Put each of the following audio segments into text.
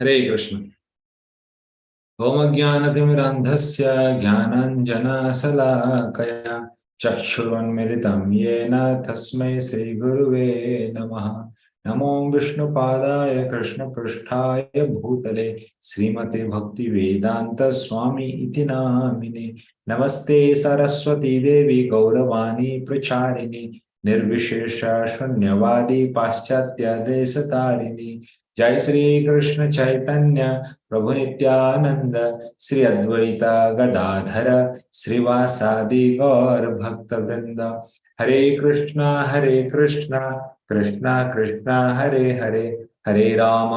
हरे कृष्ण। ओमज्ञानतिमिरान्धस्य ज्ञानाञ्जनशलाकया चक्षुरुन्मिलितं येन तस्मै श्रीगुरुवे नमः। नमो विष्णुपादाय कृष्णपृष्ठाय भूतले श्रीमते भक्तिवेदान्त स्वामी इति नामिने। नमस्ते सरस्वती देवी गौरवाणी प्रचारिणी निर्विशेष शून्यवादी पाश्चात्य देशतारिणी। जय श्री कृष्ण चैतन्य प्रभु नित्यानंद श्री अद्वैता गदाधर श्रीवासादि गौर भक्त वृंद। हरे कृष्णा कृष्णा कृष्णा हरे हरे, हरे Ram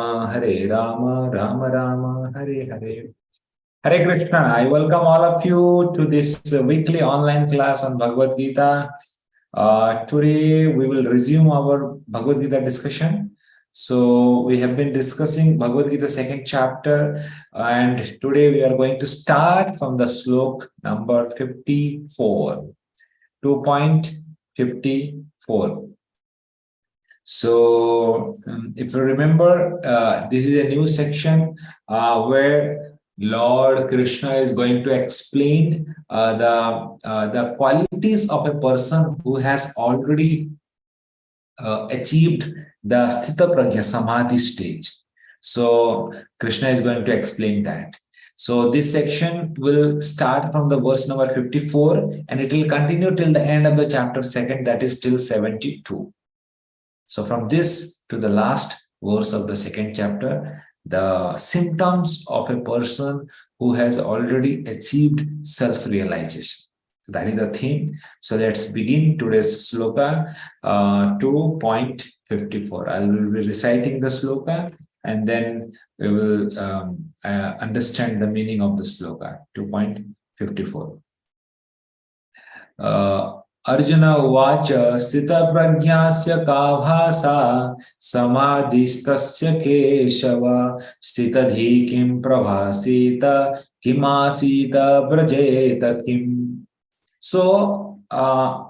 Ram Ram Hare Hare. Hare Krishna, I welcome all of you to this weekly online class on Bhagavad Gita. Today we will resume our Bhagavad Gita discussion. So we have been discussing Bhagavad Gita second chapter, and today we are going to start from the slok number 54, 2.54. So if you remember, this is a new section where Lord Krishna is going to explain the qualities of a person who has already achieved the Sthita Prajna Samadhi stage. So Krishna is going to explain that. So this section will start from the verse number 54 and it will continue till the end of the chapter second, that is till 72. So from this to the last verse of the second chapter, the symptoms of a person who has already achieved self-realization. So that is the theme. So let's begin today's sloka 2.54. I will be reciting the sloka and then we will understand the meaning of the sloka 2.54. Arjun उवाच स्थितप्रज्ञस्य का भाषा समाधिस्तस्य केशव स्थितधि किं प्रभासीत किमासीत व्रजेत किम्. So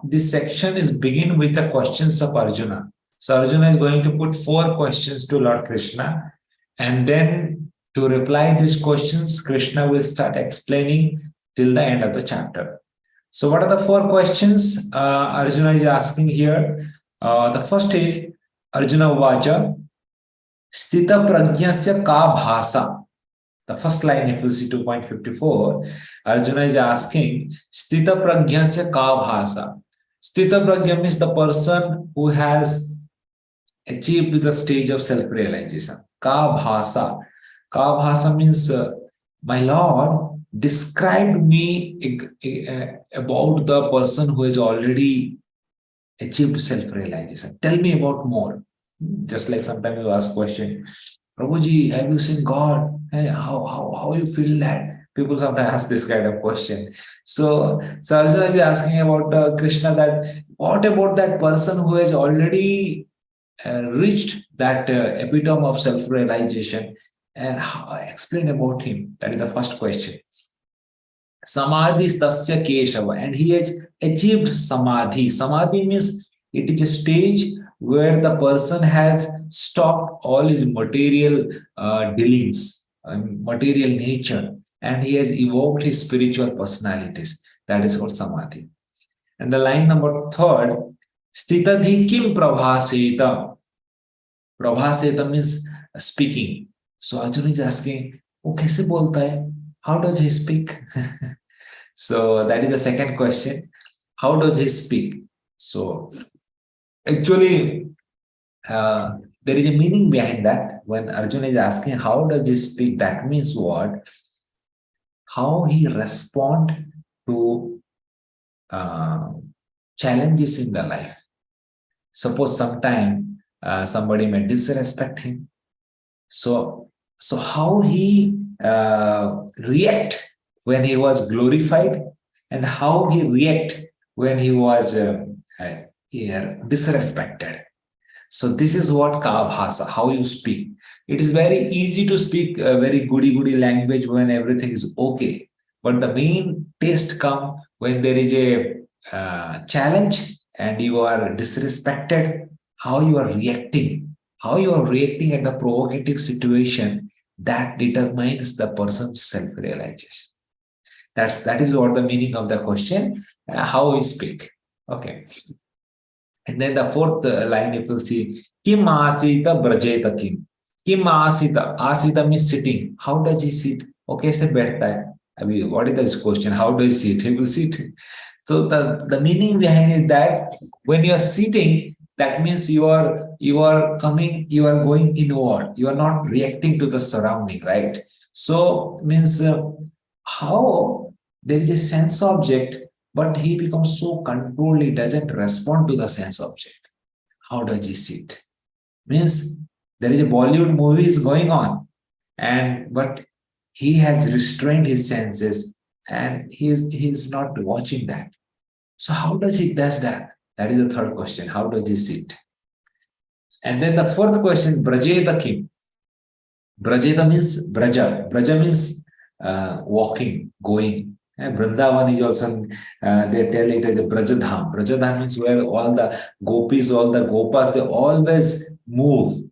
this section is begin with the questions of Arjuna. So Arjuna is going to put 4 questions to Lord Krishna, and then to reply these questions Krishna will start explaining till the end of the chapter. So what are the 4 questions Arjuna is asking here? The first is Arjuna Uvacha Sthita Prajnasya Ka Bhasa. The first line, if you see 2.54, Arjuna is asking Sthita Prajnasya Ka Bhasa. Sthita Prajna means the person who has achieved the stage of self-realization. Ka Bhasa. Ka Bhasa means, my Lord, describe me about the person who has already achieved self-realization. Tell me about more. Just like sometimes you ask question, Prabhuji, have you seen God? Hey, how you feel that? People sometimes ask this kind of question. So Arjuna is asking about Krishna, that what about that person who has already reached that epitome of self-realization, and explain about him. That is the first question. Samadhi tasya keshava, and he has achieved samadhi. Samadhi means it is a stage where the person has stopped all his material dealings, material nature, and he has evoked his spiritual personalities. That is called samadhi. And the line number 3, sthitadhi kim prabhaseta. Prabhaseta means speaking. So Arjuna is asking, "Oh, kaise bolta hai? How does he speak?" So that is the second question. How does he speak? So actually, there is a meaning behind that. When Arjuna is asking, "How does he speak?" That means what? How he respond to challenges in the life. Suppose sometime somebody may disrespect him. So how he react when he was glorified, and how he react when he was disrespected. So this is what ka bhasa, how you speak. It is very easy to speak a very goody language when everything is okay. But the main test come when there is a challenge and you are disrespected, how you are reacting at the provocative situation. that determines the person's self-realization. That is what the meaning of the question, how we speak. Okay. And then the fourth line, if you see, Kim asita brajeta kim. Kim asita. Asita means sitting. How does he sit? Okay, se बैठता है. I mean, what is this question? How do you sit? He will sit. So the meaning behind is that when you are sitting, that means you are coming, you are going inward. You are not reacting to the surrounding, right? So means how there is a sense object, but he becomes so controlled, he doesn't respond to the sense object. How does he sit? Means there is a Bollywood movie is going on, and but he has restrained his senses and he's not watching that. So how does he does that? That is the third question. How does he sit? And then the fourth question, Brajeta Kim. Brajeta means Braja. Braja means walking, going. And Vrindavan is also, they tell it as a Brajadham. Brajadham means where all the gopis, all the gopas, they always move.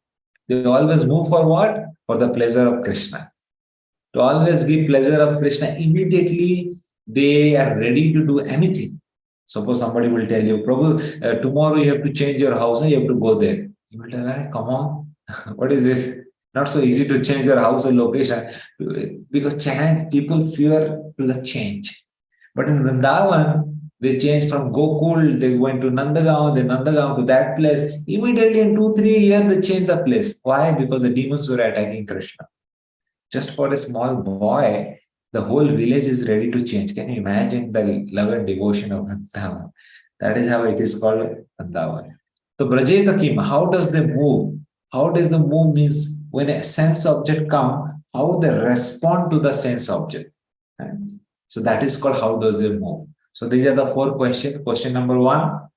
They always move for what? For the pleasure of Krishna. To always give pleasure of Krishna, immediately they are ready to do anything. Suppose somebody will tell you, Prabhu, tomorrow you have to change your house and you have to go there. You will tell, hey, come on, what is this? Not so easy to change your house or location because people fear to the change. But in Vrindavan, they changed from Gokul, they went to Nandagaon, then Nandagaon to that place. Immediately in 2-3 years, they changed the place. Why? Because the demons were attacking Krishna. Just for a small boy, the whole village is ready to change. Can you imagine the love and devotion of Vrindavan? That is how it is called Vrindavan. So Brajeta Kim, how does they move? How does the move means when a sense object come, how they respond to the sense object? Right? So that is called how does they move. So these are the four questions. Question number one,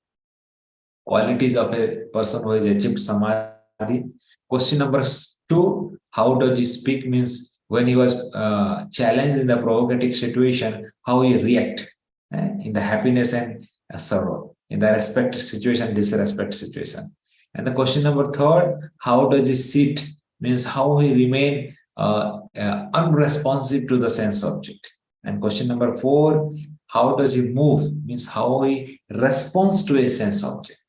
qualities of a person who has achieved samadhi. Question number two, how does he speak means when he was challenged in the provocative situation, how he react in the happiness and sorrow, in the respect situation, disrespect situation. And the question number third, how does he sit means how he remain unresponsive to the sense object. And question number four, how does he move means how he responds to a sense object.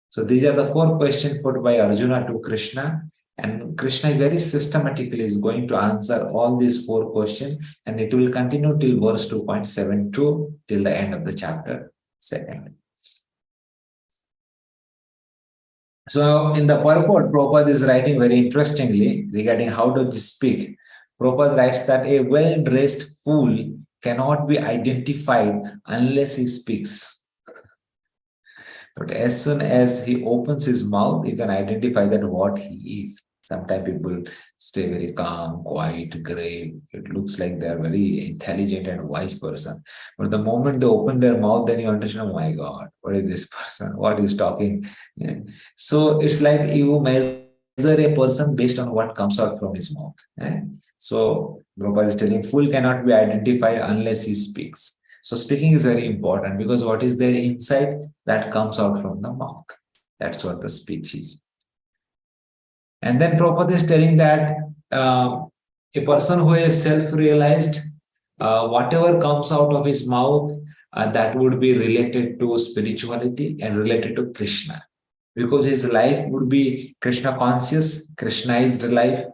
So these are the four questions put by Arjuna to Krishna. And Krishna very systematically is going to answer all these four questions, and it will continue till verse 2.72 till the end of the chapter second. So in the purport, Prabhupada is writing very interestingly regarding how to speak. Prabhupada writes that a well-dressed fool cannot be identified unless he speaks. But as soon as he opens his mouth, you can identify that what he is. Sometimes people stay very calm, quiet, grave. It looks like they are very intelligent and wise person. But the moment they open their mouth, then you understand, oh my God, what is this person? What is talking? Yeah. So it's like you measure a person based on what comes out from his mouth. So Prabhupada is telling, fool cannot be identified unless he speaks. So speaking is very important because what is there inside that comes out from the mouth. That's what the speech is. And then Prabhupada is telling that a person who is self-realized, whatever comes out of his mouth, that would be related to spirituality and related to Krishna. Because his life would be Krishna conscious, Krishnaized life.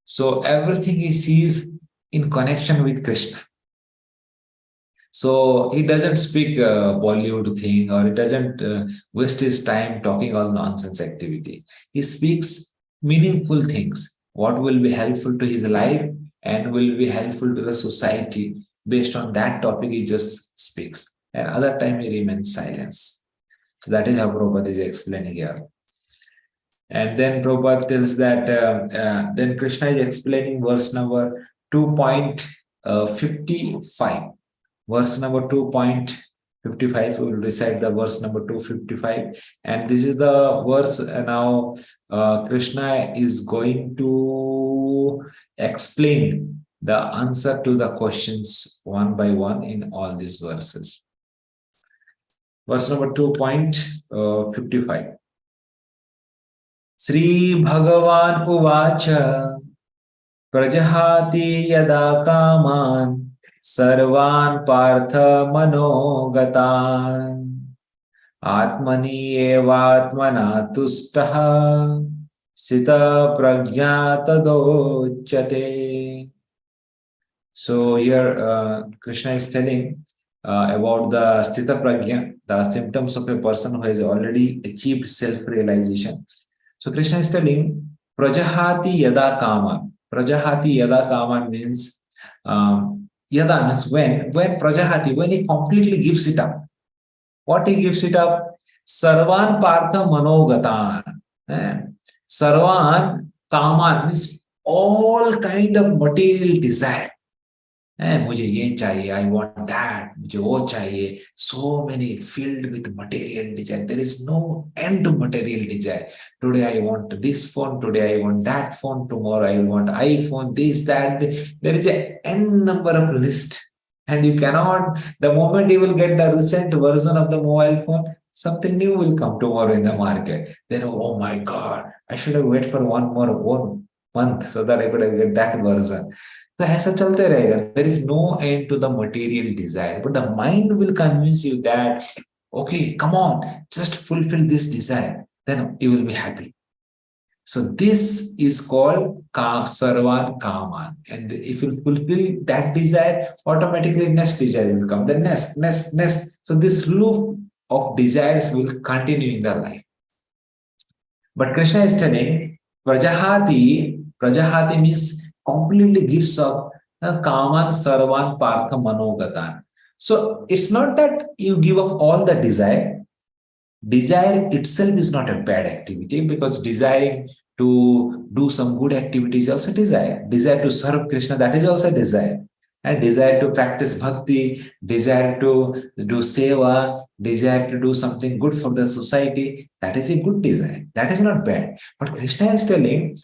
So everything he sees in connection with Krishna. So he doesn't speak Bollywood thing, or he doesn't waste his time talking all nonsense activity. He speaks meaningful things, what will be helpful to his life and will be helpful to the society. Based on that topic, he just speaks. And other time he remains silence. So that is how Prabhupada is explaining here. And then Prabhupada tells that then Krishna is explaining verse number 2.55. Verse number 2.55, we will recite the verse number 255. And this is the verse now Krishna is going to explain the answer to the questions one by one in all these verses. Verse number 2.55. Sri Bhagavan Uvacha Prajahati yada kaman sarvan partha manogatan atmani evatmana tustaha sita pragyatadochyate. So here Krishna is telling about the Sthita Pragya, the symptoms of a person who has already achieved self-realization. So Krishna is telling Prajahati Yada Kama. Prajahati Yada Kama means Yada means when Prajahati, when he completely gives it up. What he gives it up? Sarvan Partha Manogatan. Eh? Sarvan Kaman means all kind of material desire. मुझे ये चाहिए, I want that, मुझे वो चाहिए. So many filled with material desire. There is no end to material desire. Today I want this phone, today I want that phone, tomorrow I want iPhone, this, that. There is a n number of list. And you cannot, the moment you will get the recent version of the mobile phone, something new will come tomorrow in the market. Then, oh my God, I should have waited for one month so that I could have get that version. तो ऐसा चलते रहेगा. There is no end to the material desire, but the mind will convince you that okay, come on, just fulfill this desire, then you will be happy. So this is called sarvan kaman, and if you fulfill that desire, automatically next desire will come, the next. So this loop of desires will continue in the life. But Krishna is telling Prajahati means completely gives up Kaman Sarvan Partha Manogatan. So it's not that you give up all the desire. Desire itself is not a bad activity, because desiring to do some good activity is also desire. Desire to serve Krishna, that is also desire. And desire to practice bhakti, desire to do seva, desire to do something good for the society, that is a good desire. That is not bad. But Krishna is telling,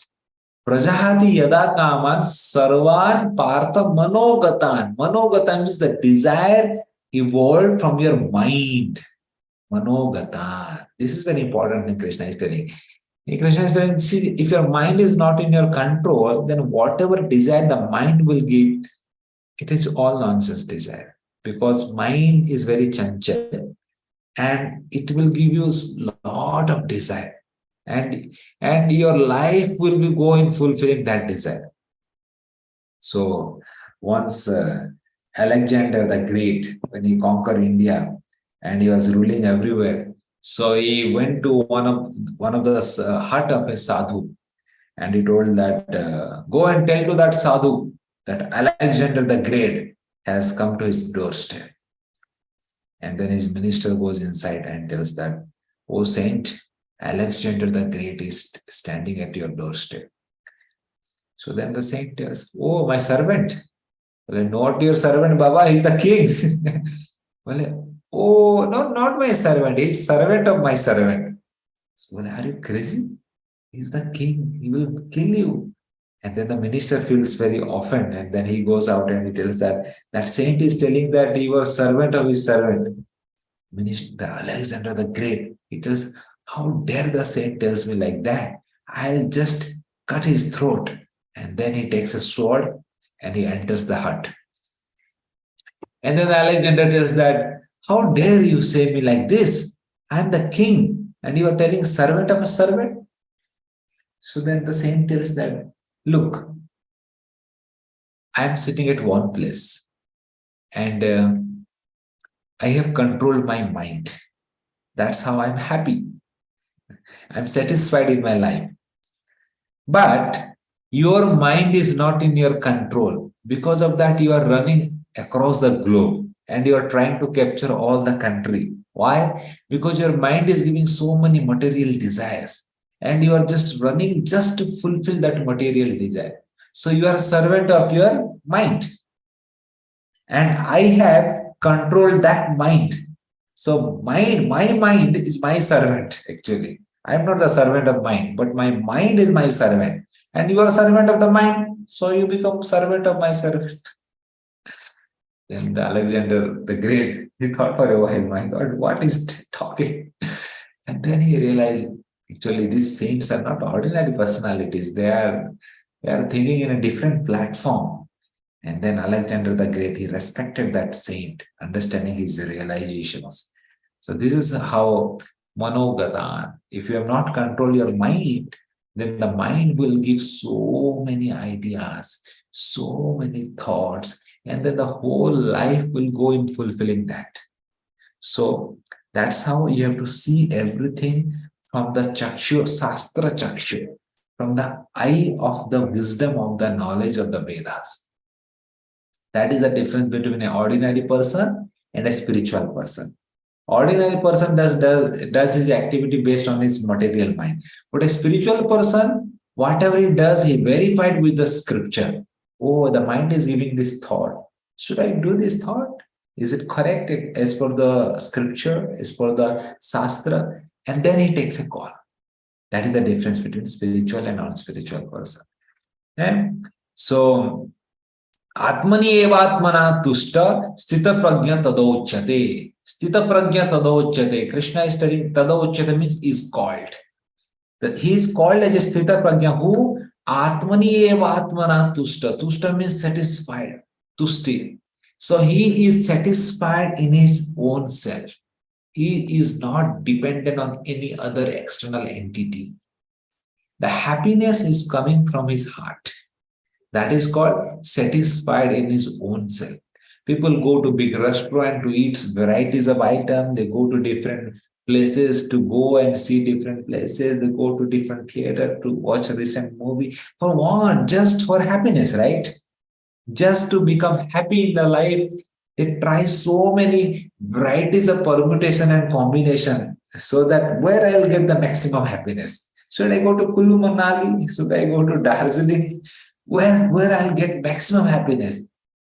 Prajahati yada kaman sarvan partha manogatan. Manogatan means the desire evolved from your mind. Manogatan. This is very important thing Krishna is telling. Krishna is saying, see, if your mind is not in your control, then whatever desire the mind will give, it is all nonsense desire, because mind is very chanchal and it will give you a lot of desire, and your life will be going fulfilling that desire. So once Alexander the Great, when he conquered India and he was ruling everywhere, so he went to one of the hut of a sadhu, and he told that go and tell to that sadhu that Alexander the Great has come to his doorstep. And then his minister goes inside and tells that, oh saint, Alexander the Great is standing at your doorstep. So then the saint tells, oh, my servant. Well, not your servant, Baba, he's the king. Well, oh, no, not my servant, he's servant of my servant. So, well, are you crazy? He's the king, he will kill you. And then the minister feels very offended, and then he goes out and he tells that saint is telling that he was servant of his servant. The Alexander the Great, he tells, how dare the saint tells me like that? I'll just cut his throat. And then he takes a sword and he enters the hut. And then Alexander tells that, how dare you say me like this? I'm the king and you are telling servant of a servant? So then the saint tells that, look, I'm sitting at one place and I have controlled my mind. That's how I'm happy. I'm satisfied in my life. But your mind is not in your control. Because of that, you are running across the globe and you are trying to capture all the country. Why? Because your mind is giving so many material desires and you are just running just to fulfill that material desire. So you are a servant of your mind. And I have controlled that mind. So my mind is my servant, actually. I'm not the servant of mind, but my mind is my servant. And you are a servant of the mind, so you become servant of my servant. Then Alexander the Great, he thought for a while, my God, what is talking? And then he realized, actually, these saints are not ordinary personalities. They are We are thinking in a different platform. And then Alexander the Great, he respected that saint, understanding his realizations. So this is how Manogatan, if you have not controlled your mind, then the mind will give so many ideas, so many thoughts, and then the whole life will go in fulfilling that. So that's how you have to see everything from the Chakshu, Sastra Chakshu, from the eye of the wisdom of the knowledge of the Vedas. That is the difference between an ordinary person and a spiritual person. Ordinary person does his activity based on his material mind. But a spiritual person, whatever he does, he verified with the scripture. Oh, the mind is giving this thought. Should I do this thought? Is it correct as per the scripture, as per the Shastra? And then he takes a call. That is the difference between spiritual and non-spiritual person. And so Atmani evatmana tushta sthita prajna tadochyate. Sthita prajna tadochyate. Krishna is telling tadochyate means is called. That he is called as a sthita prajna who Atmani evatmana tushta. Tushta means satisfied. Tushti. So he is satisfied in his own self. He is not dependent on any other external entity. The happiness is coming from his heart. That is called satisfied in his own self. People go to big restaurant to eat varieties of items. They go to different places to go and see different places. They go to different theater to watch a recent movie. For what? Just for happiness, right? Just to become happy in the life. They try so many varieties of permutation and combination so that where I'll get the maximum happiness. Should I go to Kulu Manali? Should I go to Darjeeling? Where I'll get maximum happiness.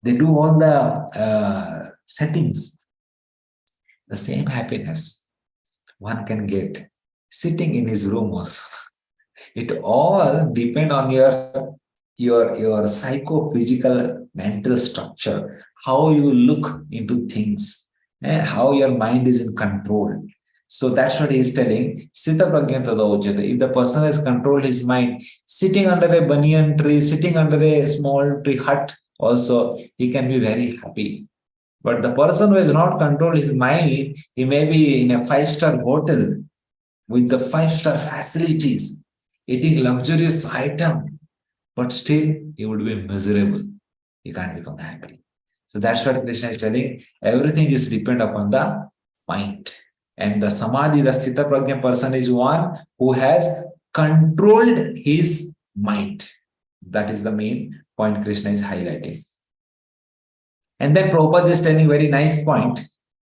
They do all the settings. The same happiness one can get sitting in his room also. It all depend on your psychophysical mental structure, how you look into things, and how your mind is in control. So that's what he is telling. Sita If the person has controlled his mind, sitting under a banyan tree, sitting under a small tree hut, also he can be very happy. But the person who has not controlled his mind, he may be in a five-star hotel with the five-star facilities, eating luxurious item, but still he would be miserable. He can't become happy. So that's what Krishna is telling. Everything is depend upon the mind. And the samadhi, the sthita prajna person is one who has controlled his mind. That is the main point Krishna is highlighting. And then Prabhupada is telling very nice point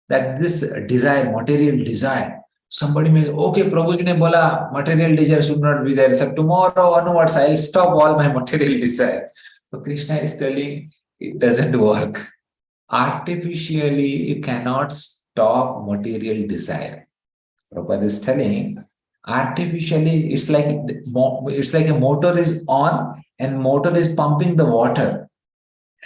that this desire, material desire, somebody may say, okay, Prabhuji ne bola, material desire should not be there. So tomorrow onwards, I'll stop all my material desire. So Krishna is telling it doesn't work. Artificially, you cannot stop material desire. Prabhupada is telling artificially, it's like a motor is on and motor is pumping the water.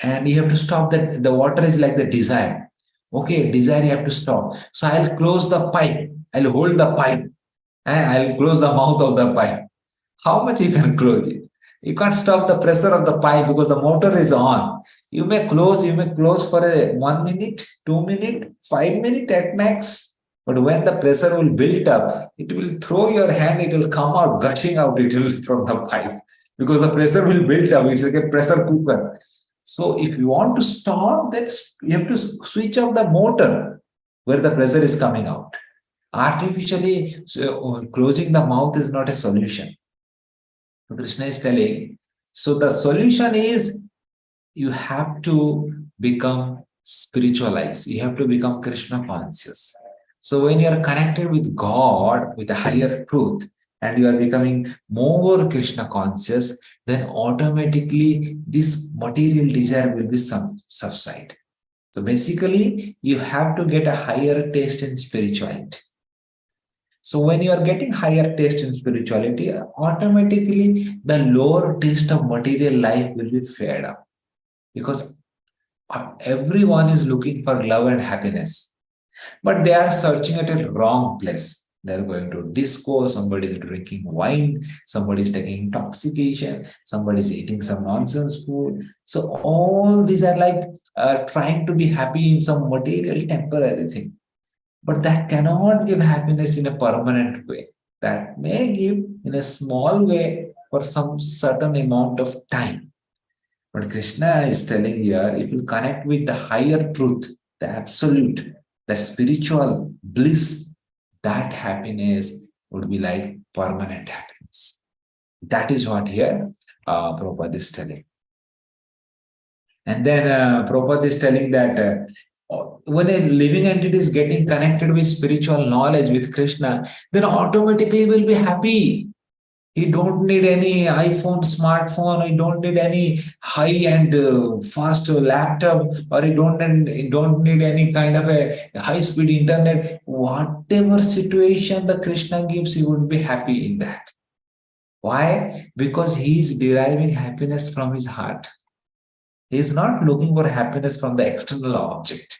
And you have to stop that. The water is like the desire. Okay, desire you have to stop. So I'll close the pipe. I'll hold the pipe. And I'll close the mouth of the pipe. How much you can close it? You can't stop the pressure of the pipe because the motor is on. You may close for a 1 minute, 2 minutes, 5 minutes at max. But when the pressure will build up, it will throw your hand, it will come out, gushing out it will from the pipe. Because the pressure will build up. It's like a pressure cooker. So if you want to stop, then you have to switch off the motor where the pressure is coming out. Artificially closing the mouth is not a solution. So Krishna is telling, so the solution is you have to become spiritualized. You have to become Krishna conscious. So when you are connected with God, with a higher truth, and you are becoming more Krishna conscious, then automatically this material desire will be subside. So basically, you have to get a higher taste in spirituality. So when you are getting higher taste in spirituality, automatically the lower taste of material life will be fed up. Because everyone is looking for love and happiness. But they are searching at a wrong place. They're going to disco, somebody is drinking wine, somebody is taking intoxication, somebody is eating some nonsense food. So all these are like trying to be happy in some material temporary thing. But that cannot give happiness in a permanent way. That may give in a small way for some certain amount of time. But Krishna is telling here, if you connect with the higher truth, the absolute, the spiritual bliss, that happiness would be like permanent happiness. That is what here Prabhupada is telling. And then Prabhupada is telling that when a living entity is getting connected with spiritual knowledge, with Krishna, then automatically will be happy. He don't need any iPhone, smartphone. He don't need any high-end fast laptop, or he don't need any kind of a high-speed internet. Whatever situation the Krishna gives, he would be happy in that. Why? Because he is deriving happiness from his heart. He is not looking for happiness from the external object.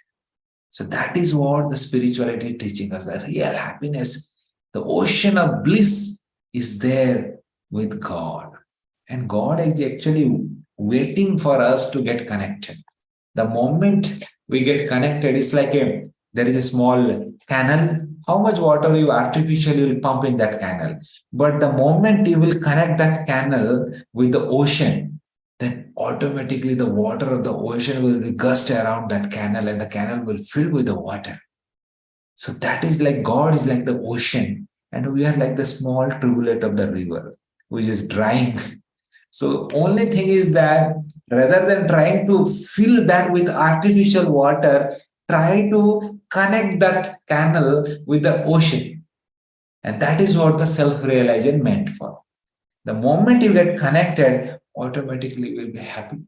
So that is what the spirituality is teaching us. The real happiness, the ocean of bliss is there with God. And God is actually waiting for us to get connected. The moment we get connected, it's like there is a small canal. How much water you artificially will pump in that canal? But the moment you will connect that canal with the ocean, then automatically the water of the ocean will be gushed around that canal and the canal will fill with the water. So that is like God is like the ocean and we are like the small rivulet of the river, which is drying. So only thing is that rather than trying to fill that with artificial water, try to connect that canal with the ocean. And that is what the self-realization meant for. The moment you get connected, automatically you will be happy.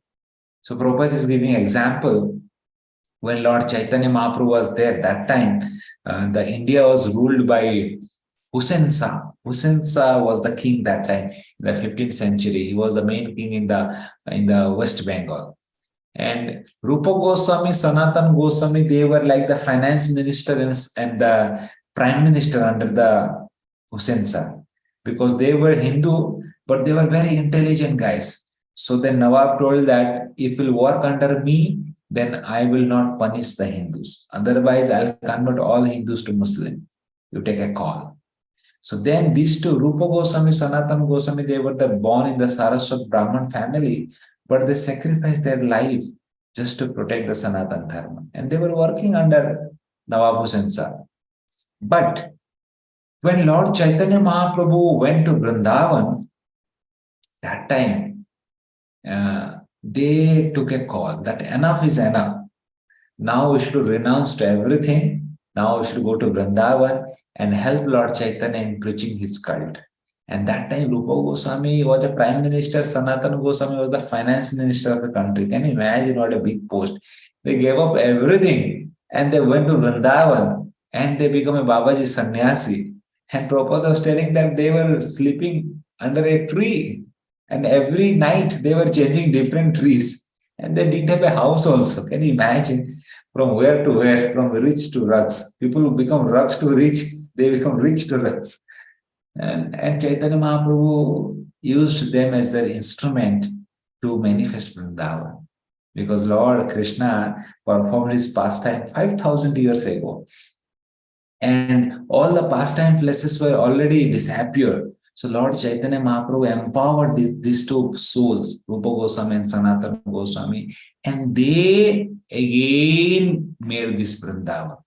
So Prabhupada is giving example. When Lord Chaitanya Mahaprabhu was there, that time, the India was ruled by Hussain Shah. Hussain Shah was the king that time in the 15th century. He was the main king in the West Bengal. And Rupa Goswami, Sanatan Goswami, they were like the finance minister and the prime minister under the Hussain Shah because they were Hindu, but they were very intelligent guys. So then Nawab told that if you'll work under me, then I will not punish the Hindus. Otherwise, I'll convert all Hindus to Muslim. You take a call. So then these two, Rupa Goswami, Sanatan Goswami, they were born in the Saraswat Brahman family, but they sacrificed their life just to protect the Sanatan Dharma. And they were working under Nawab Hussain Shah. But when Lord Chaitanya Mahaprabhu went to Vrindavan, that time they took a call that enough is enough. Now we should renounce to everything. Now we should go to Vrindavan and help Lord Chaitanya in preaching his cult. And that time, Rupa Goswami was a prime minister, Sanatan Goswami was the finance minister of the country. Can you imagine what a big post? They gave up everything and they went to Vrindavan and they became a Babaji sannyasi. And Prabhupada was telling that they were sleeping under a tree. And every night they were changing different trees. And they didn't have a house also. Can you imagine? From where to where? From rich to rags. People who become rags to rich, they become rich to rags. And Chaitanya Mahaprabhu used them as their instrument to manifest Vrindavan. Because Lord Krishna performed his pastime 5,000 years ago. And all the pastime places were already disappeared. So Lord Chaitanya Mahaprabhu empowered these two souls, Rupa Goswami and Sanatana Goswami, and they again made this Vrindavan.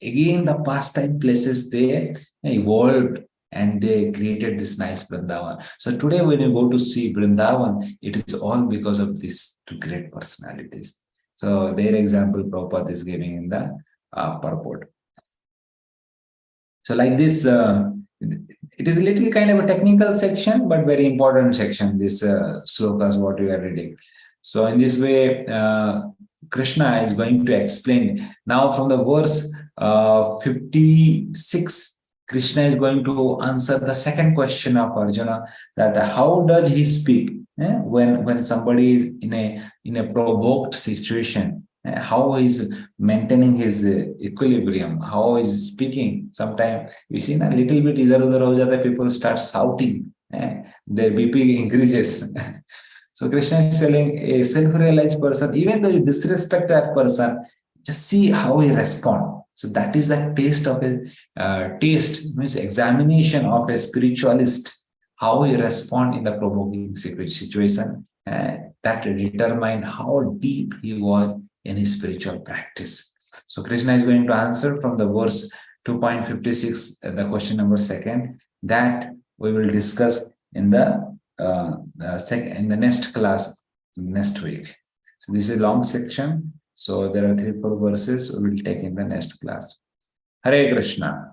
Again, the pastime places they evolved and they created this nice Vrindavan. So today when you go to see Vrindavan, it is all because of these two great personalities. So their example Prabhupada is giving in the purport. So like this, it is a little kind of a technical section, but very important section, this slokas, what we are reading. So in this way, Krishna is going to explain. Now from the verse 56, Krishna is going to answer the second question of Arjuna, that how does he speak when somebody is in a provoked situation, how he's maintaining his equilibrium, how he's speaking. Sometimes you see a little bit idhar udhar ho jata hai, people start shouting, their BP increases. So Krishna is telling a self-realized person, even though you disrespect that person, just see how he respond. So that is the taste of a taste, means examination of a spiritualist, how he respond in the provoking situation. That determine how deep he was in his spiritual practice. So Krishna is going to answer from the verse 2.56, the question number second, that we will discuss in the in the next class next week. So this is a long section. So there are 3-4 verses we will take in the next class. Hare Krishna.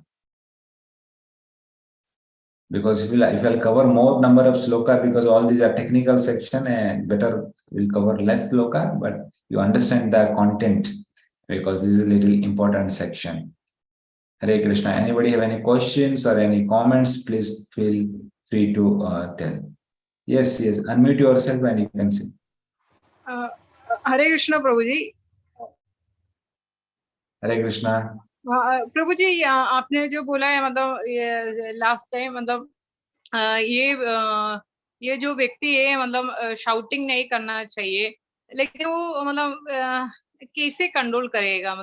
Because if I'll cover more number of sloka, because all these are technical section, and better we'll cover less sloka, but you understand the content, because this is a little important section. Hare Krishna. Anybody have any questions or any comments? Please feel free to tell. Yes, unmute yourself and you can say. Hare Krishna, Prabhuji. Hare Krishna. प्रभु जी आपने जो बोला है, मतलब ये last time, मतलब ये जो व्यक्ति है, मतलब शाउटिंग नहीं करना चाहिए, लेकिन वो मतलब कैसे कंट्रोल करेगा?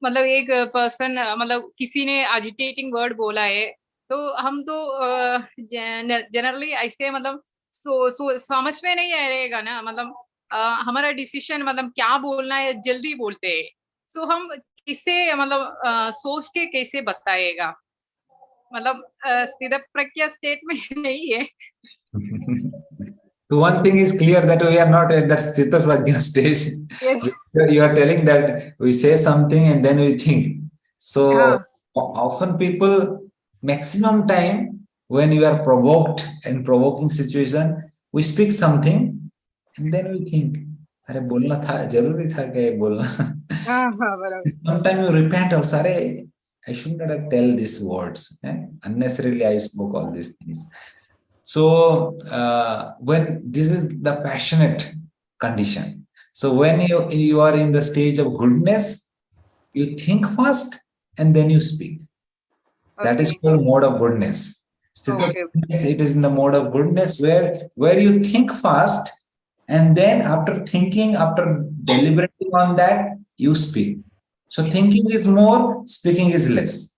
मतलब एक पर्सन, मतलब किसी ने एजिटेटिंग वर्ड बोला है, तो हम तो जनरली ऐसे मतलब समझ में नहीं आएगा ना, मतलब हमारा डिसीजन मतलब क्या बोलना है जल्दी बोलते हैं, सो हम किससे मतलब सोच के कैसे बताएगा? मतलब स्थित प्रज्ञा स्टेट में नहीं है. One thing is clear, that we are not at that Sthita Prajna stage. Yes. You are telling that we say something and then we think. So often people, maximum time when you are provoked in provoking situation, we speak something and then we think, अरे बोलना था, जरूरी था क्या ये बोलना? Sometimes you repent also, अरे I should not have tell these words. Unnecessarily I spoke all these things. So when this is the passionate condition. So when you are in the stage of goodness, you think first and then you speak. That is called mode of goodness. It is in the mode of goodness where you think first, and then after thinking, after deliberating on that, you speak. So thinking is more, speaking is less.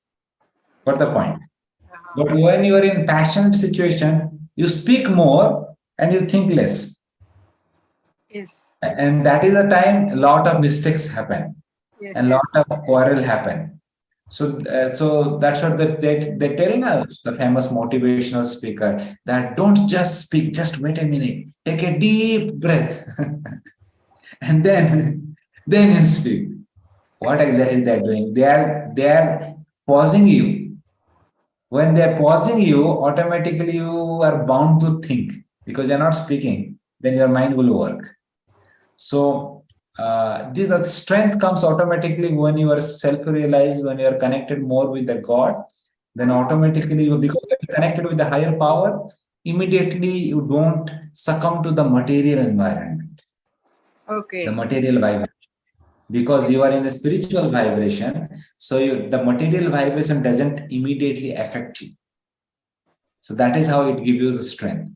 Got the point? But when you are in passionate situation, you speak more and you think less. Yes. And that is the time a lot of mistakes happen, and a lot of quarrel happen. So that's what they tell us, the famous motivational speaker, that don't just speak, just wait a minute, take a deep breath, and then you speak. What exactly they're doing? They are pausing you. When they're pausing you, automatically you are bound to think, because you're not speaking. Then your mind will work. So the strength comes automatically when you are self-realized, when you are connected more with the God. Then automatically, because you're connected with the higher power, immediately you don't succumb to the material environment. The material vibration. Because you are in a spiritual vibration, so the material vibration doesn't immediately affect you. So that is how it gives you the strength.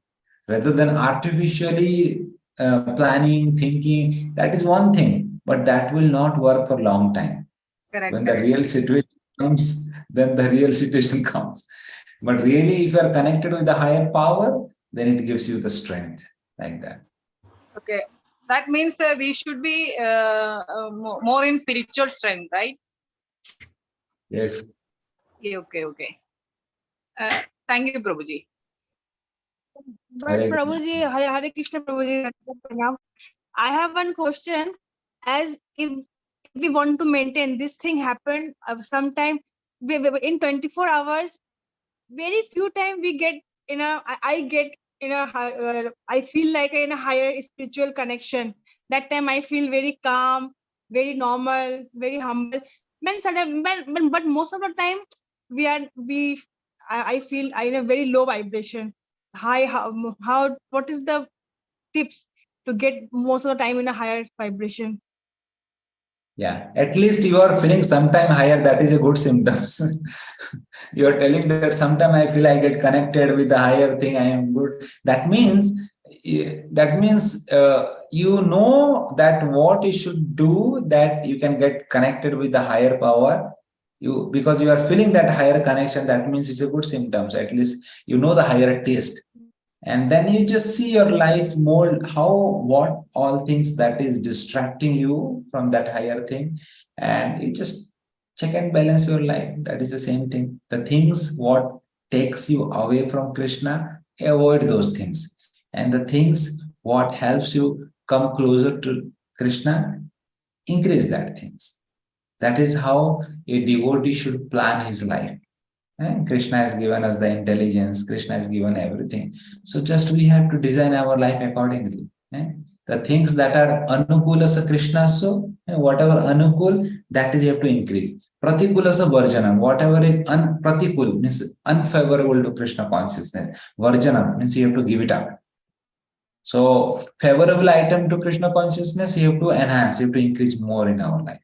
Rather than artificially planning, thinking, that is one thing, but that will not work for a long time. When the real situation comes, then the real situation comes. But really, if you are connected with the higher power, then it gives you the strength, like that. Okay. That means we should be more in spiritual strength, right? Yes. Okay. Thank you, Prabhuji. But Prabhuji, Hare Krishna, Prabhuji, I have one question. As if we want to maintain this thing happened sometime in 24 hours, very few time we get in a, I get in a, I feel like in a higher spiritual connection. That time I feel very calm, very normal, very humble. But most of the time I feel I in a very low vibration. What is the tips to get most of the time in a higher vibration. Yeah, at least you are feeling sometime higher. That is a good symptoms. You are telling that sometime I feel I get connected with the higher thing. I am good. That means you know that what you should do, that you can get connected with the higher power. You, because you are feeling that higher connection, that means it's a good symptoms. At least you know the higher taste. And then you just see your life more, how, what all things that is distracting you from that higher thing, and you just check and balance your life. That is the same thing. The things what takes you away from Krishna, avoid those things, and the things what helps you come closer to Krishna, increase that things. That is how a devotee should plan his life. And Krishna has given us the intelligence, Krishna has given everything. So just we have to design our life accordingly. The things that are anukula sa Krishna, so whatever anukul, that is you have to increase. Pratikula sa varjanam, whatever is pratikul means unfavorable to Krishna consciousness. Varjanam means you have to give it up. So favorable item to Krishna consciousness, you have to enhance, you have to increase more in our life.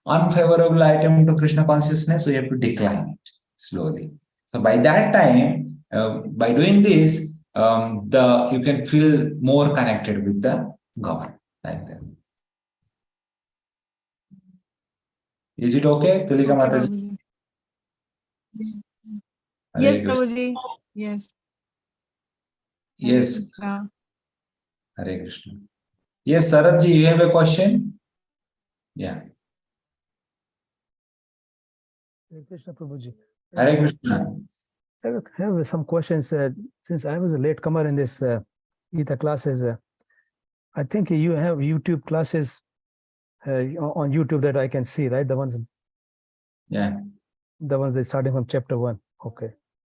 Unfavorable item to Krishna consciousness, so you have to decline it slowly. So by that time, by doing this, you can feel more connected with the God, like that. Is it okay, Tulika Okay, Mataji? Prabhuji. Hare Yes, Krishna. Prabhuji. Yes. Hare Yes, Krishna. Hare Krishna. Yes, Saratji, you have a question? Yeah. Hare Krishna Prabhuji. Hare Krishna. I have some questions. Since I was a latecomer in this Gita classes, I think you have YouTube classes on YouTube that I can see, right? The ones that starting from chapter 1. Okay,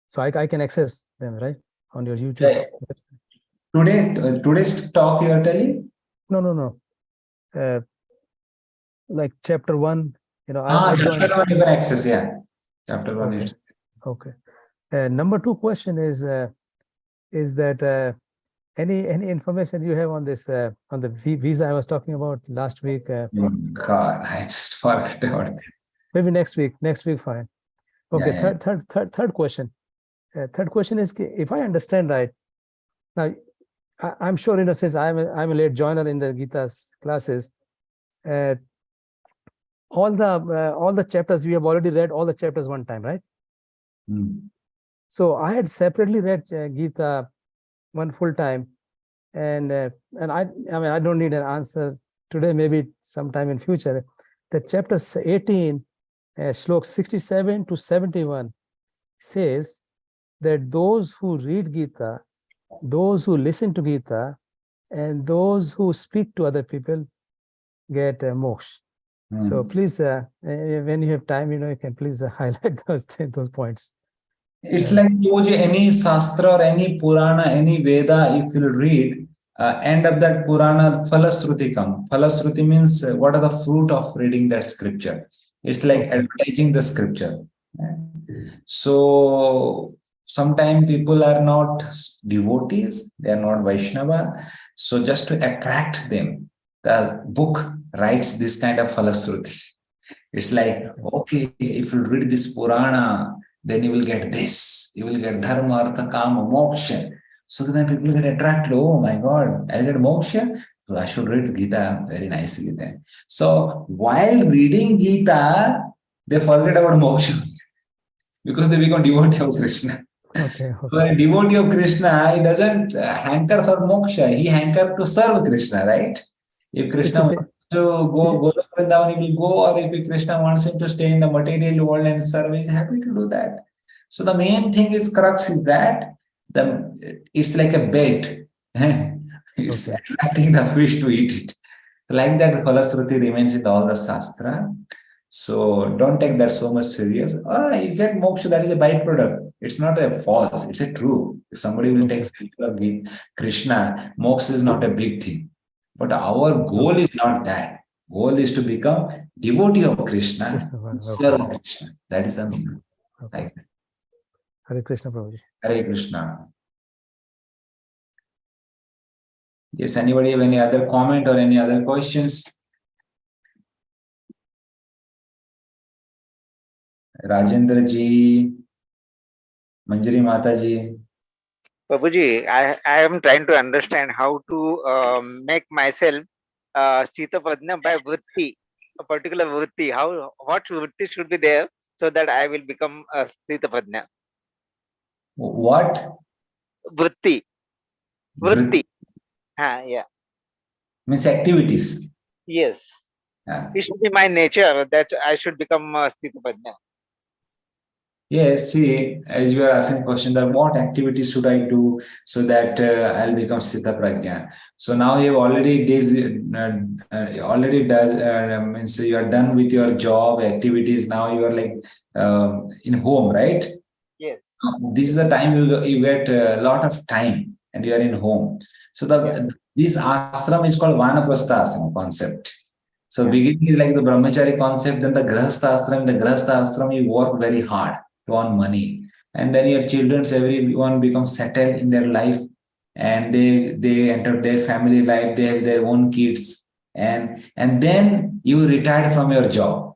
so I can access them, right, on your YouTube. Yeah. Today's talk you are telling? No. Like chapter 1, I joined. Chapter 1 you can access, yeah. Chapter 1 Okay. is. Okay. Number 2 question is that any information you have on this on the visa I was talking about last week? God, I just forgot about that. Maybe next week. Next week, fine. Okay. Yeah. Third question. Third question is, if I understand right, now I'm sure, since I'm a late joiner in the Gita's classes, all the chapters we have already read all the chapters one time, right? So I had separately read Gita one full time, and I mean I don't need an answer today, maybe sometime in future. The chapter 18, shlok 67 to 71 says that those who read Gita, those who listen to Gita, and those who speak to other people get moksha. So please, when you have time, you can please highlight those points. It's like any Shastra or any Purana, any Veda, if you read, end of that Purana, Phalasruti come. Phalasruti means what are the fruit of reading that scripture. It's like advertising the scripture. So sometimes people are not devotees, they are not Vaishnava. So just to attract them, the book writes this kind of Phalasruti. It's like, okay, if you read this Purana, then you will get this. You will get dharma, artha, kama, moksha. So then people get attracted. Oh my God, I'll get moksha. So I should read Gita very nicely then. So while reading Gita, they forget about moksha because they become devotee of Krishna. Okay. So a devotee of Krishna, he doesn't hanker for moksha. He hanker to serve Krishna, right? If Krishna wants to go to Vrindavan, he will go, or if Krishna wants him to stay in the material world and serve, he's happy to do that. So the main thing is, crux is that it's like a bait. It's attracting the fish to eat it. Like that, Phalasruti remains in all the Shastra. So don't take that so much serious. You get moksha, that is a byproduct. It's not a false, it's a true. If somebody will take scripture of Krishna, moksha is not a big thing. But our goal is not that. Goal is to become devotee of Krishna, serve Krishna. That is the meaning. Like that. Hare Krishna, Prabhuji. Hare Krishna. Yes, anybody have any other comment or any other questions? Rajendra ji, Manjari Mata ji. Prabhuji, I am trying to understand how to make myself Sita Pradna by vritti, a particular vritti. What vritti should be there so that I will become Sita Pradna? What? Vritti, Vrit vritti. Yeah. means activities. Yes. Yeah. It should be my nature that I should become Sita Pradna. Yes, see, as you are asking question that what activities should I do so that I'll become Sthita Prajna. So now you have already already does means you are done with your job activities. Now you are like in home, right? Yes. This is the time you get a lot of time and you are in home. So this ashram is called Vanaprastha ashram concept. So beginning is like the brahmachari concept, then the grahastha ashram. In the grahastha ashram, you work very hard to earn money, and then your children, everyone becomes settled in their life, and they enter their family life. They have their own kids, and then you retire from your job.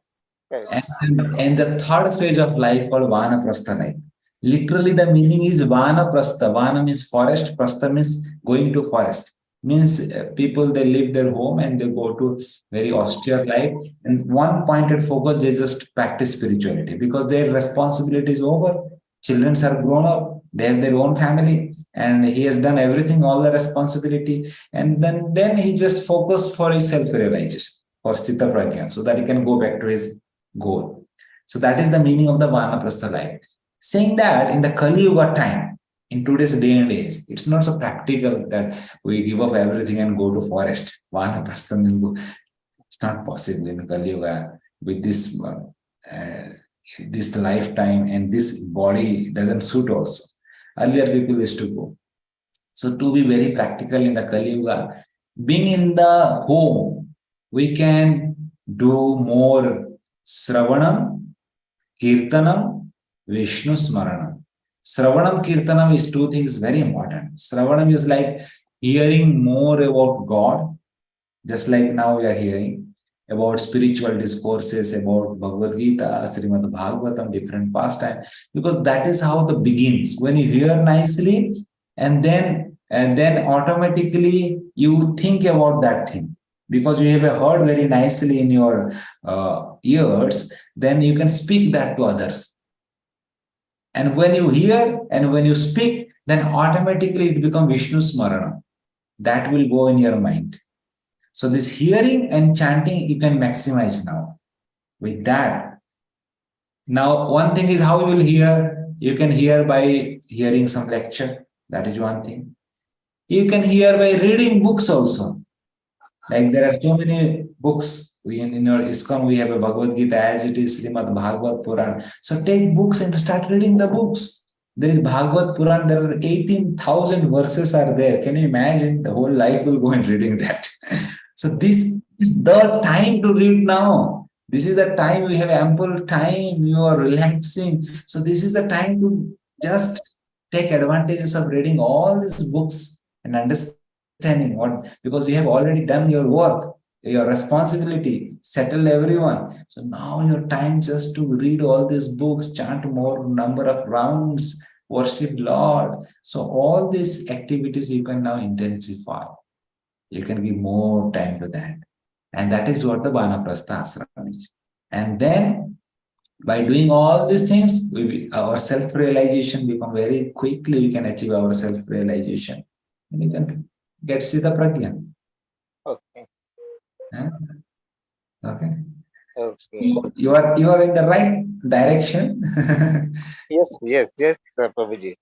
Correct. And the third phase of life called Vanaprastha life. Literally, the meaning is Vanaprastha. Vana means forest, Prastha means going to forest. Means people, they leave their home and they go to very austere life. And one pointed focus, they just practice spirituality because their responsibility is over. Children are grown up, they have their own family, and he has done everything, all the responsibility. And then he just focused for his self-realization, for Sita Prajna, so that he can go back to his goal. So that is the meaning of the Vanaprastha life. Saying that in the Kali Yuga time, in today's day and age, it's not so practical that we give up everything and go to forest. Vanaprastha means go. It's not possible in Kali Yuga with this lifetime, and this body doesn't suit also. Earlier people used to go. So to be very practical in the Kali Yuga, being in the home, we can do more Sravanam, Kirtanam, Vishnu Smaranam. Sravanam, Kirtanam is two things very important. Sravanam is like hearing more about God, just like now we are hearing about spiritual discourses, about Bhagavad Gita, Srimad Bhagavatam, different pastime, because that is how the begins. When you hear nicely, and then automatically you think about that thing, because you have heard very nicely in your ears, then you can speak that to others. And when you hear and when you speak, then automatically it becomes Vishnu Smarana. That will go in your mind. So this hearing and chanting, you can maximize now with that. Now, one thing is how you will hear. You can hear by hearing some lecture. That is one thing. You can hear by reading books also. Like there are so many books. In your ISKCON, we have a Bhagavad Gita as it is, Srimad Bhagavad Puran. So take books and start reading the books. There is Bhagavad Puran, there are 18,000 verses are there. Can you imagine? The whole life will go in reading that. So this is the time to read now. This is the time we have ample time. You are relaxing. So this is the time to just take advantages of reading all these books and understanding what, because you have already done your work, your responsibility, settle everyone. So now your time just to read all these books, chant more number of rounds, worship Lord. So all these activities you can now intensify. You can give more time to that. And that is what the Vanaprastha ashram is. And then by doing all these things, our self-realization become very quickly, we can achieve our self-realization. And you can get Sita Prajna. Okay. Okay. Okay. So you are in the right direction. Yes, Prabhuji.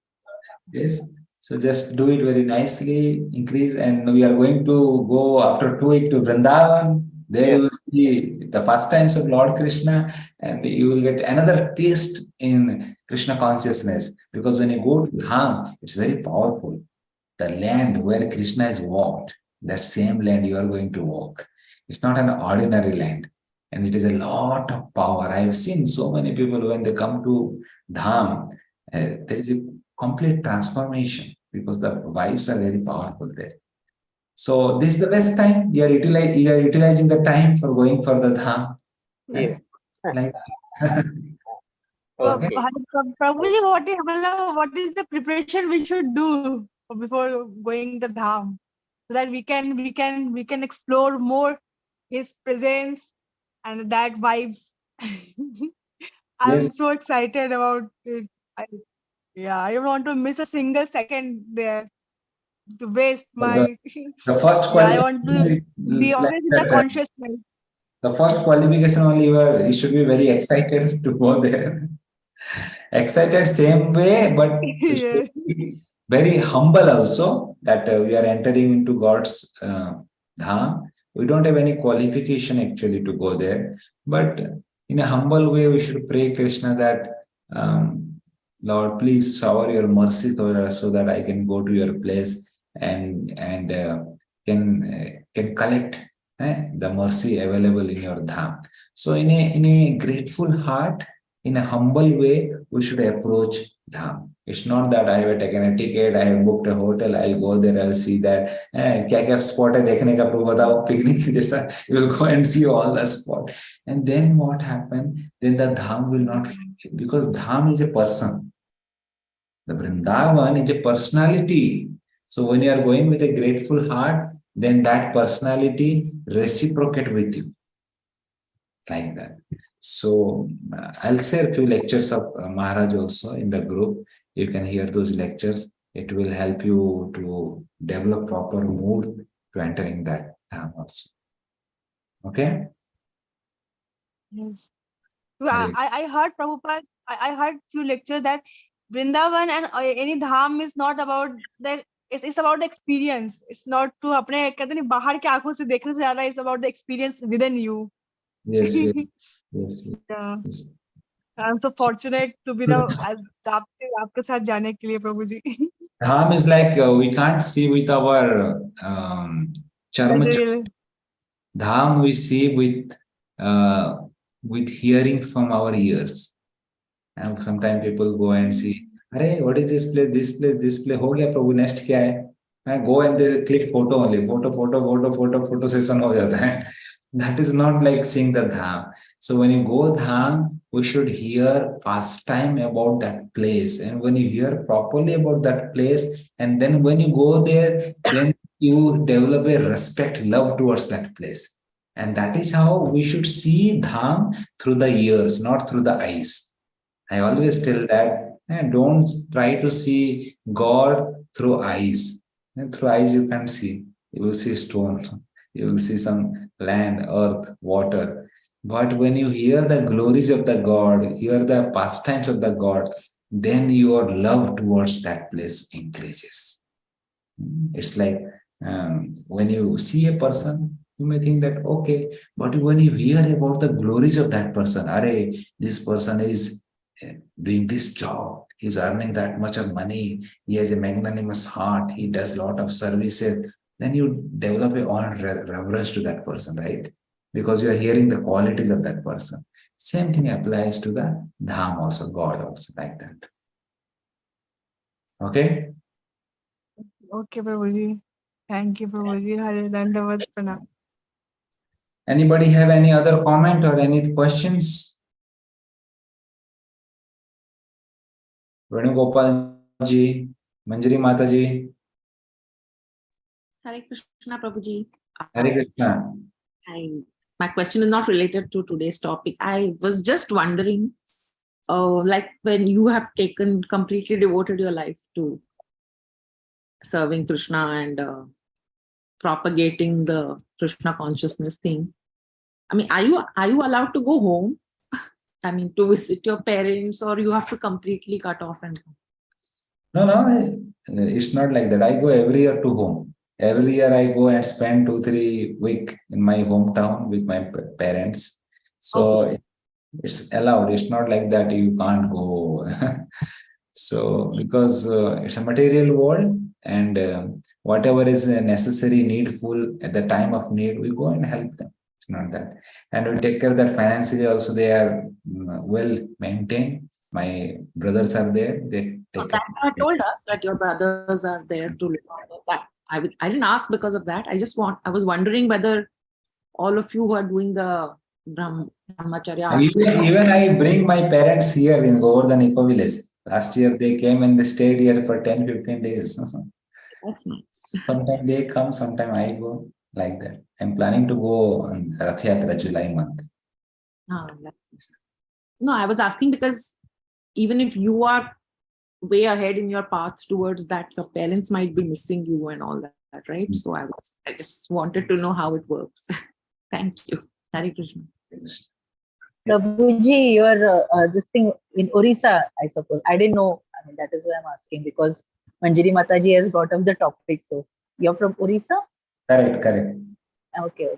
Yes. So just do it very nicely, increase, and we are going to go after 2 weeks to Vrindavan. There you will see the pastimes of Lord Krishna, and you will get another taste in Krishna consciousness. Because when you go to Dham, it's very powerful. The land where Krishna has walked, that same land you are going to walk. It's not an ordinary land, and it is a lot of power. I have seen so many people when they come to Dham, there is a complete transformation because the vibes are very powerful there. So this is the best time. You are utilizing the time for going for the dham. Yes. Like Well, okay. Prabhuji, what is the preparation we should do before going the dham, so that we can explore more his presence and that vibes. I'm Yes. so excited about it. I don't want to miss a single second there to waste The, my. the first Yeah, I want to qualification be is like always in the that. consciousness. The first qualification only you should be very excited to go there. Excited same way, but you Yeah. should be very humble also that we are entering into God's dham. We don't have any qualification actually to go there, but in a humble way we should pray Krishna that Lord, please shower your mercy so that I can go to your place and can collect the mercy available in your dham. So in a grateful heart, in a humble way, we should approach dham. It's not that I have taken a ticket, I have booked a hotel, I'll go there, I'll see that. क्या spot है देखने का प्रभु बताओ picnic जैसा. You will go and see all the spot. And then what happened? Then the dham will not fit because dham is a person. The Vrindavan is a personality. So when you are going with a grateful heart, then that personality reciprocate with you like that. So I'll share a few lectures of Maharaj also in the group. You can hear those lectures. It will help you to develop proper mood to entering that dham also. Okay? Yes. Great. I heard Prabhupada, I heard few lectures that Vrindavan and any dham is not about that. It's about the experience. It's not to अपने कहते नहीं बाहर के आंखों से देखने से ज़्यादा. It's about the experience within you. Yes, yes, yes, Yeah. yes. I'm so fortunate to be आपके साथ जाने के लिए प्रभु जी. Dham is like we can't see with our charma. Material. Dham we see with hearing from our ears. And sometimes people go and see, "Arey, what is this place? This place, this place. हो गया प्रभु next क्या है?" And go and they click photo only. Photo session हो जाता है. That is not like seeing the dham. So when you go dham, we should hear pastime about that place. And when you hear properly about that place, and then when you go there, then you develop a respect, love towards that place. And that is how we should see dham through the ears, not through the eyes. I always tell that don't try to see God through eyes. And through eyes you can't see. You will see stone. You will see some land, earth, water. But when you hear the glories of the God, hear the pastimes of the God, then your love towards that place increases. It's like when you see a person, you may think that okay, but when you hear about the glories of that person, Arey, this person is doing this job, he's earning that much of money, he has a magnanimous heart, he does a lot of services, then you develop a own reverence to that person, right? Because you are hearing the qualities of that person. Same thing applies to the dham also, God also, like that. Okay? Okay, Prabhuji. Thank you, Prabhuji. Hare Dandavat Pranam. Anybody have any other comment or any questions? Venugopal ji, Manjari Mata ji. Hare Krishna, Prabhuji. Hare Krishna. My question is not related to today's topic. I was just wondering, like when you have completely devoted your life to serving Krishna and propagating the Krishna consciousness thing. I mean, are you allowed to go home? I mean, to visit your parents, or you have to completely cut off and come? No, it's not like that. I go every year to home. Every year I go and spend 2-3 weeks in my hometown with my parents. So Okay. it's allowed. It's not like that you can't go. So because it's a material world, and whatever is necessary, needful at the time of need, we go and help them. It's not that. And we take care that financially also they are well maintained. My brothers are there. They take care. That told us that your brothers are there to look after that. I didn't ask because of that. I was wondering whether all of you who are doing the Brahmacharya ashram. Even I bring my parents here in Govardhan Eco Village. Last year they came and they stayed here for 10-15 days. That's nice. Sometimes they come, sometimes I go, like that. I'm planning to go on Rath Yatra July month. Ah, that's nice. No, I was asking because even if you are way ahead in your path towards that, your parents might be missing you and all that, right? So I just wanted to know how it works. Thank you. Hare Krishna. Prabhuji, your this thing in Orissa, I suppose. I didn't know. I mean, that is why I'm asking, because Manjari Mataji has brought up the topic. So you're from Orissa? Correct. Okay.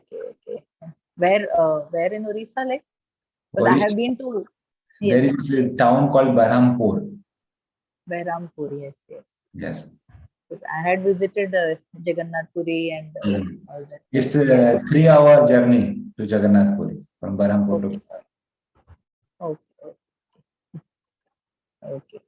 Where in Orissa, like? Because I have been to. There is a town called Berhampur. Berhampur, yes. Yes. Because I had visited Jagannath Puri and all that. It's a 3-hour journey to Jagannath Puri from Berhampur to. Okay.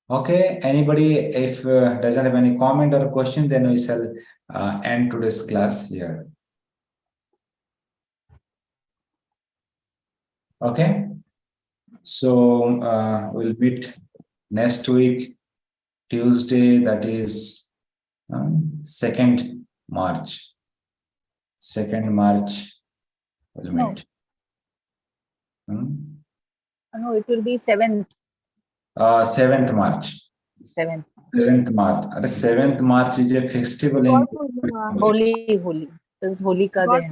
Okay, anybody if doesn't have any comment or question, then we shall end today's class here. Okay, so we'll meet next week, Tuesday, that is 2nd March. 2nd March, we'll meet. No, it will be 7th. 7th March. 7th March. 7th March is a festival in God Purnima. Holi. It is Holika Dahan.